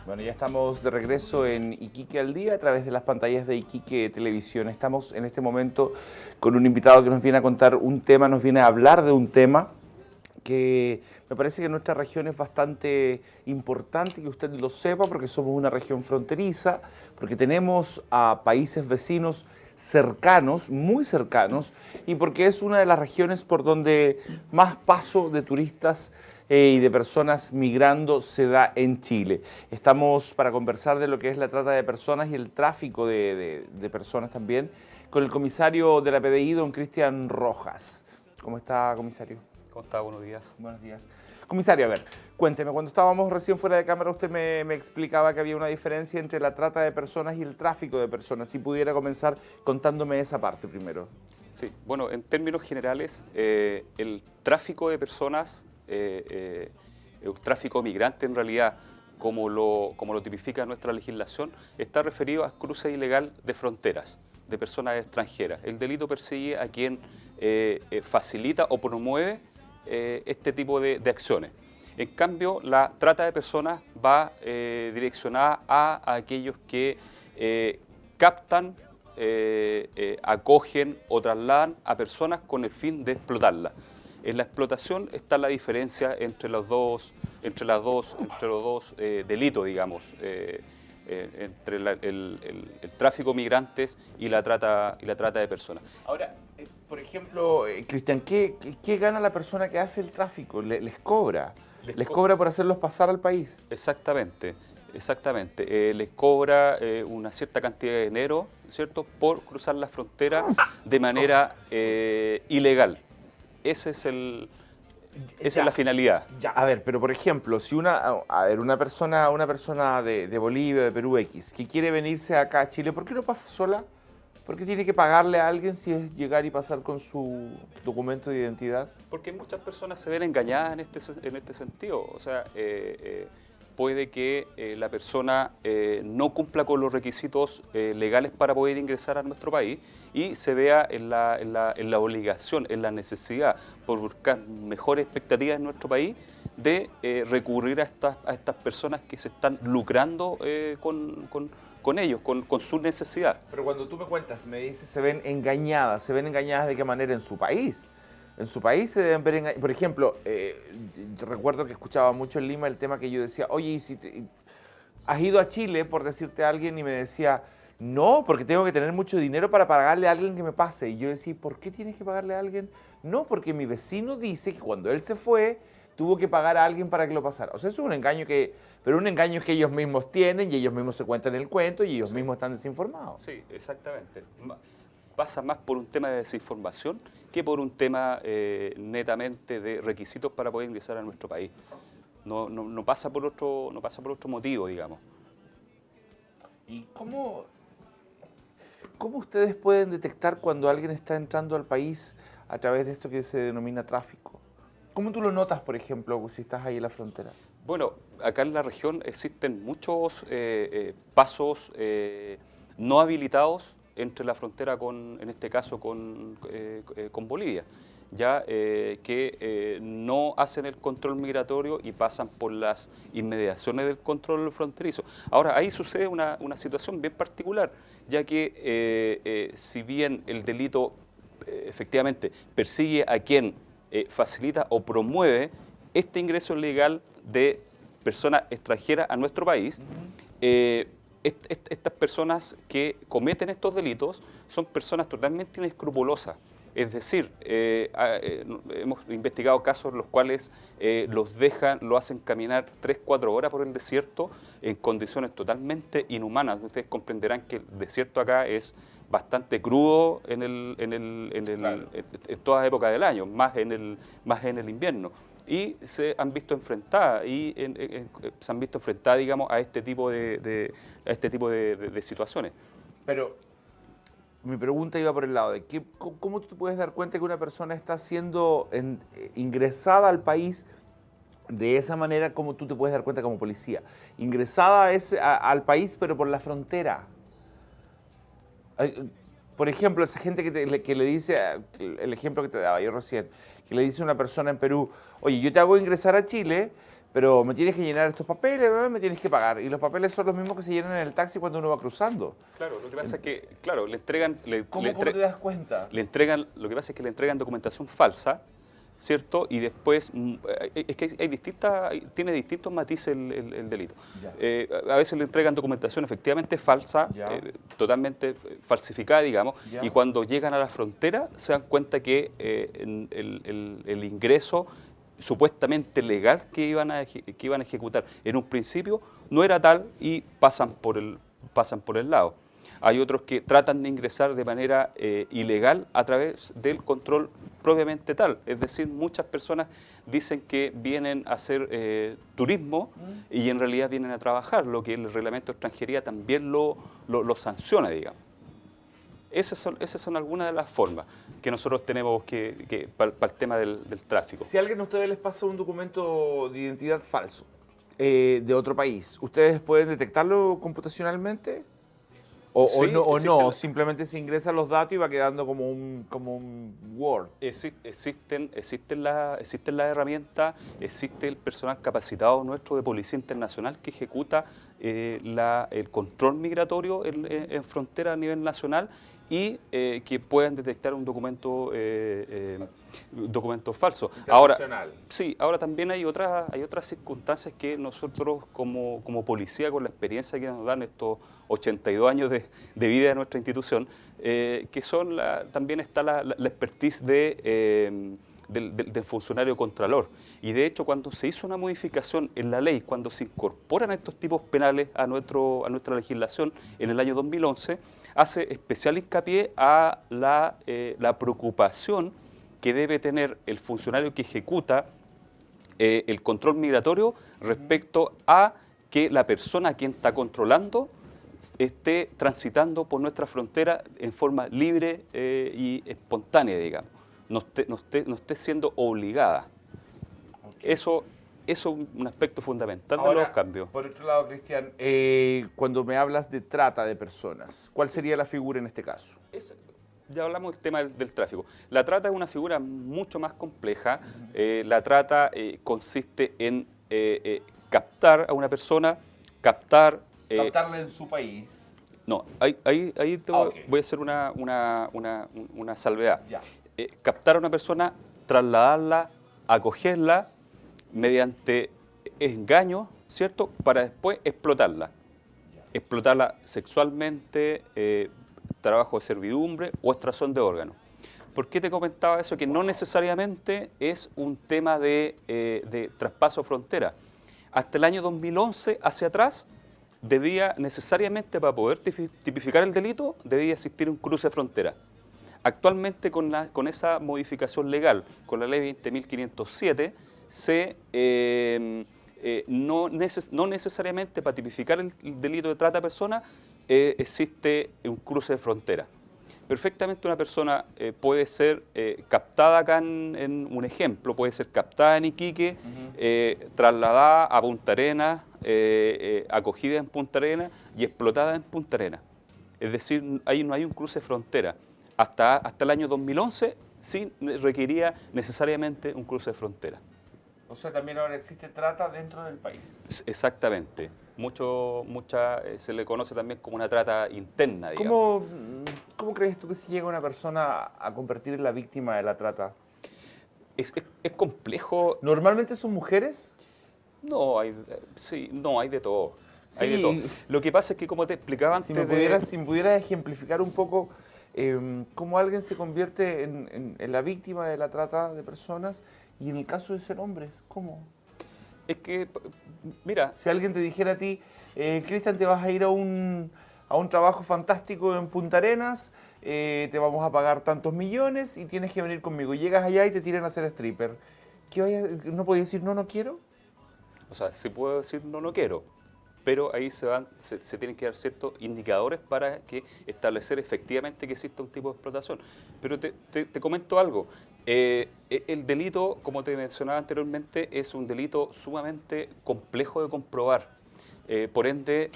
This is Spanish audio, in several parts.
Bueno, ya estamos de regreso en Iquique al Día a través de las pantallas de Iquique Televisión. Estamos en este momento con un invitado que nos viene a contar un tema, nos viene a hablar de un tema que me parece que en nuestra región es bastante importante que usted lo sepa, porque somos una región fronteriza, porque tenemos a países vecinos cercanos, muy cercanos, y porque es una de las regiones por donde más paso de turistas y de personas migrando se da en Chile. Estamos para conversar de lo que es la trata de personas y el tráfico de personas también, con el comisario de la PDI, don Cristian Rojas. ¿Cómo está, comisario? ¿Cómo está? Buenos días. Buenos días. Comisario, a ver, cuénteme, cuando estábamos recién fuera de cámara usted me explicaba que había una diferencia entre la trata de personas y el tráfico de personas. Si pudiera comenzar contándome esa parte primero. Sí, bueno, en términos generales, el tráfico de personas, el tráfico migrante en realidad, como lo tipifica nuestra legislación, está referido a cruce ilegal de fronteras de personas extranjeras. El delito persigue a quien facilita o promueve este tipo de acciones. En cambio, la trata de personas va direccionada a aquellos que captan, acogen o trasladan a personas con el fin de explotarlas. En la explotación está la diferencia entre los dos delitos, digamos, entre el tráfico de migrantes y la trata de personas. Ahora, por ejemplo, Cristian, ¿qué gana la persona que hace el tráfico? ¿Les cobra? ¿Les cobra por hacerlos pasar al país? Exactamente. Les cobra una cierta cantidad de dinero, ¿cierto?, por cruzar la frontera de manera ilegal. Esa es la finalidad. Ya, a ver, pero por ejemplo, si una persona de Bolivia, de Perú X, que quiere venirse acá a Chile, ¿por qué no pasa sola? ¿Por qué tiene que pagarle a alguien si es llegar y pasar con su documento de identidad? Porque muchas personas se ven engañadas en este sentido. O sea, puede que la persona no cumpla con los requisitos legales para poder ingresar a nuestro país y se vea en la obligación, en la necesidad, por buscar mejores expectativas en nuestro país, de recurrir a estas personas que se están lucrando con ellos, con su necesidad. Pero cuando tú me cuentas, me dices, ¿se ven engañadas de qué manera en su país? En su país se deben ver engañadas. Por ejemplo, recuerdo que escuchaba mucho en Lima el tema que yo decía, oye, ¿y si has ido a Chile, por decirte a alguien? Y me decía, no, porque tengo que tener mucho dinero para pagarle a alguien que me pase. Y yo decía, ¿por qué tienes que pagarle a alguien? No, porque mi vecino dice que cuando él se fue, tuvo que pagar a alguien para que lo pasara. O sea, eso es un engaño pero un engaño que ellos mismos tienen y ellos mismos se cuentan el cuento y ellos mismos están desinformados. Sí, exactamente. Pasa más por un tema de desinformación que por un tema netamente de requisitos para poder ingresar a nuestro país. No pasa por otro motivo, digamos. ¿Y cómo ustedes pueden detectar cuando alguien está entrando al país a través de esto que se denomina tráfico? ¿Cómo tú lo notas, por ejemplo, si estás ahí en la frontera? Bueno, acá en la región existen muchos pasos no habilitados entre la frontera en este caso con Bolivia, ya que no hacen el control migratorio y pasan por las inmediaciones del control fronterizo. Ahora, ahí sucede una situación bien particular, ya que si bien el delito efectivamente persigue a quien facilita o promueve este ingreso ilegal de personas extranjeras a nuestro país, estas personas que cometen estos delitos son personas totalmente inescrupulosas. Es decir, hemos investigado casos en los cuales lo hacen caminar 3-4 horas por el desierto en condiciones totalmente inhumanas. Ustedes comprenderán que el desierto acá es bastante crudo en toda época del año, más en el invierno. Y se han visto enfrentadas digamos, a este tipo de situaciones. Pero mi pregunta iba por el lado de ¿cómo tú te puedes dar cuenta que una persona está siendo ingresada al país de esa manera, ¿cómo tú te puedes dar cuenta como policía? Ingresaba al país, pero por la frontera. Por ejemplo, esa gente que le dice, el ejemplo que te daba yo recién, que le dice a una persona en Perú, oye, yo te hago ingresar a Chile, pero me tienes que llenar estos papeles, ¿no? Me tienes que pagar. Y los papeles son los mismos que se llenan en el taxi cuando uno va cruzando. Claro, lo que pasa es que, claro, le entregan... ¿Cómo te das cuenta? Lo que pasa es que le entregan documentación falsa, ¿cierto? Y después, es que tiene distintos matices el delito. A veces le entregan documentación efectivamente falsa, totalmente falsificada, digamos, y cuando llegan a la frontera se dan cuenta que el ingreso supuestamente legal que iban a ejecutar en un principio no era tal y pasan por el lado. Hay otros que tratan de ingresar de manera ilegal a través del control propiamente tal. Es decir, muchas personas dicen que vienen a hacer turismo y en realidad vienen a trabajar, lo que el reglamento de extranjería también lo sanciona, digamos. Esas son algunas de las formas que nosotros tenemos para el tema del tráfico. Si a alguien a ustedes les pasa un documento de identidad falso de otro país, ¿ustedes pueden detectarlo computacionalmente? ¿O simplemente se ingresan los datos y va quedando como un Word? Existen las herramientas, existe el personal capacitado nuestro de Policía Internacional que ejecuta el control migratorio en frontera a nivel nacional y que puedan detectar un documento falso. Ahora también hay otras circunstancias que nosotros como policía, con la experiencia que nos dan estos 82 años de vida de nuestra institución, que son también está la expertise del funcionario contralor. Y de hecho, cuando se hizo una modificación en la ley, cuando se incorporan estos tipos penales a nuestra legislación en el año 2011, hace especial hincapié a la preocupación que debe tener el funcionario que ejecuta el control migratorio respecto a que la persona a quien está controlando esté transitando por nuestra frontera en forma libre y espontánea, digamos. No esté siendo obligada. Okay. Eso es un aspecto fundamental de los cambios. Por otro lado, Cristian, cuando me hablas de trata de personas, ¿cuál sería la figura en este caso? Ya hablamos del tema del tráfico. La trata es una figura mucho más compleja. La trata consiste en captar a una persona, captarla en su país. No, ahí voy a hacer una salvedad. Captar a una persona, trasladarla, acogerla mediante engaño, ¿cierto? Para después explotarla. Explotarla sexualmente, trabajo de servidumbre o extracción de órganos. ¿Por qué te comentaba eso? Que no necesariamente es un tema de traspaso frontera. Hasta el año 2011, hacia atrás, debía necesariamente, para poder tipificar el delito, debía existir un cruce de frontera. Actualmente, con esa modificación legal, con la ley 20.507, no necesariamente para tipificar el delito de trata de personas existe un cruce de frontera. Perfectamente una persona puede ser captada acá en un ejemplo, puede ser captada en Iquique, trasladada a Punta Arenas, acogida en Punta Arenas y explotada en Punta Arenas. Es decir, ahí no hay un cruce de frontera. Hasta el año 2011 sí requería necesariamente un cruce de frontera. O sea, también ahora existe trata dentro del país. Exactamente. Se le conoce también como una trata interna, digamos. ¿Cómo crees tú que se llega una persona a convertir en la víctima de la trata? Es complejo. ¿Normalmente son mujeres? No, hay de todo. Sí. Hay de todo. Lo que pasa es que, como te explicaba antes... Si me pudieras ejemplificar un poco cómo alguien se convierte en la víctima de la trata de personas y en el caso de ser hombres, ¿cómo? Es que, mira... Si alguien te dijera a ti, Cristian, te vas a ir a un trabajo fantástico en Punta Arenas, te vamos a pagar tantos millones y tienes que venir conmigo. Llegas allá y te tiran a ser stripper. ¿No podías decir no quiero? O sea, sí puedo decir no quiero, pero ahí se tienen que dar ciertos indicadores para establecer efectivamente que exista un tipo de explotación. Pero te comento algo. El delito, como te mencionaba anteriormente, es un delito sumamente complejo de comprobar. Por ende,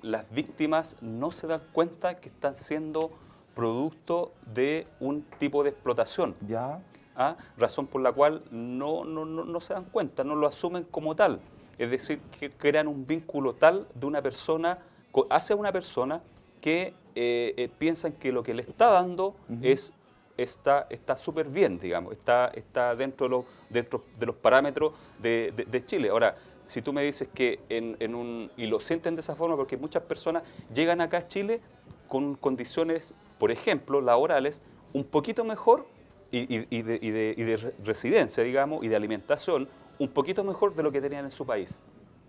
las víctimas no se dan cuenta que están siendo producto de un tipo de explotación. Ya. ¿Ah? Razón por la cual no se dan cuenta, no lo asumen como tal. Es decir, que crean un vínculo tal de una persona hacia una persona que piensan que lo que le está dando está súper bien, digamos, está dentro de los parámetros de Chile. Ahora, si tú me dices que y lo sienten de esa forma, porque muchas personas llegan acá a Chile con condiciones, por ejemplo, laborales, un poquito mejor y de residencia, digamos, y de alimentación, un poquito mejor de lo que tenían en su país.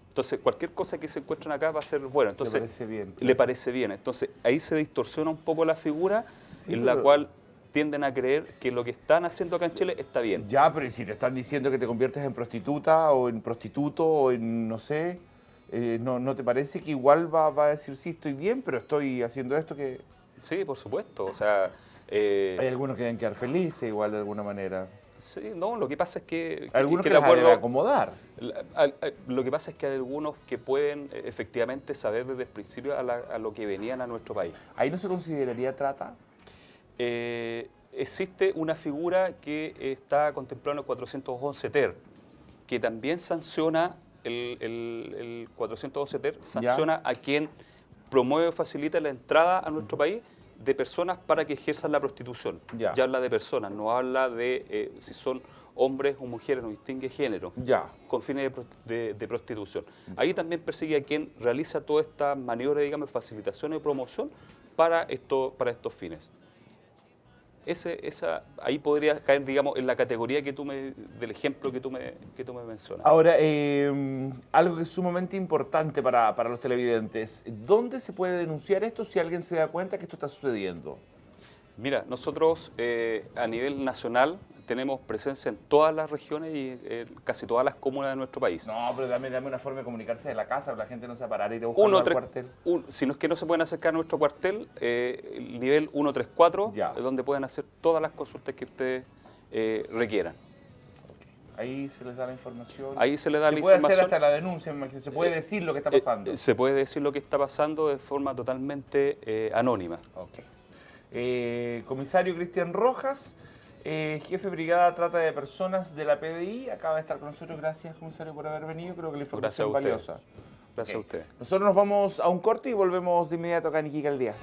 Entonces, cualquier cosa que se encuentren acá va a ser bueno. Entonces, le parece bien. Claro. Le parece bien. Entonces, ahí se distorsiona un poco la figura en la cual tienden a creer que lo que están haciendo acá en Chile está bien. Ya, pero si te están diciendo que te conviertes en prostituta o en prostituto o en, no sé, ¿no te parece que igual va a decir, sí, estoy bien, pero estoy haciendo esto que...? Sí, por supuesto. O sea... hay algunos que deben quedar felices igual de alguna manera. Sí, no, lo que pasa es que... Algunos que de les acuerdo, debe acomodar. Lo que pasa es que hay algunos que pueden efectivamente saber desde el principio a lo que venían a nuestro país. ¿Ahí no se consideraría trata? Existe una figura que está contemplada en el 411 ter, que también sanciona, el 411 ter sanciona a quien promueve o facilita la entrada a nuestro país de personas para que ejerzan la prostitución. Ya habla de personas, no habla de si son hombres o mujeres, no distingue género, con fines de prostitución. Ahí también persigue a quien realiza toda esta maniobra, digamos, de facilitación y promoción para estos fines. Ahí podría caer, digamos, en la categoría del ejemplo que tú me mencionas. Ahora, algo que es sumamente importante para los televidentes, ¿dónde se puede denunciar esto si alguien se da cuenta que esto está sucediendo? Mira, nosotros a nivel nacional tenemos presencia en todas las regiones y casi todas las comunas de nuestro país. No, pero dame una forma de comunicarse de la casa, la gente no se va a parar a ir a buscar al cuartel. Si no es que no se pueden acercar a nuestro cuartel, el nivel 134, es donde pueden hacer todas las consultas que ustedes requieran. Ahí se les da la información. Ahí se les da la información. Se puede hacer hasta la denuncia, se puede decir lo que está pasando. Se puede decir lo que está pasando de forma totalmente anónima. Okay. Comisario Cristian Rojas, jefe de brigada trata de personas de la PDI, acaba de estar con nosotros. Gracias, comisario, por haber venido. Creo que la información es valiosa. Gracias a usted. Nosotros nos vamos a un corte y volvemos de inmediato acá en Iquique al Día.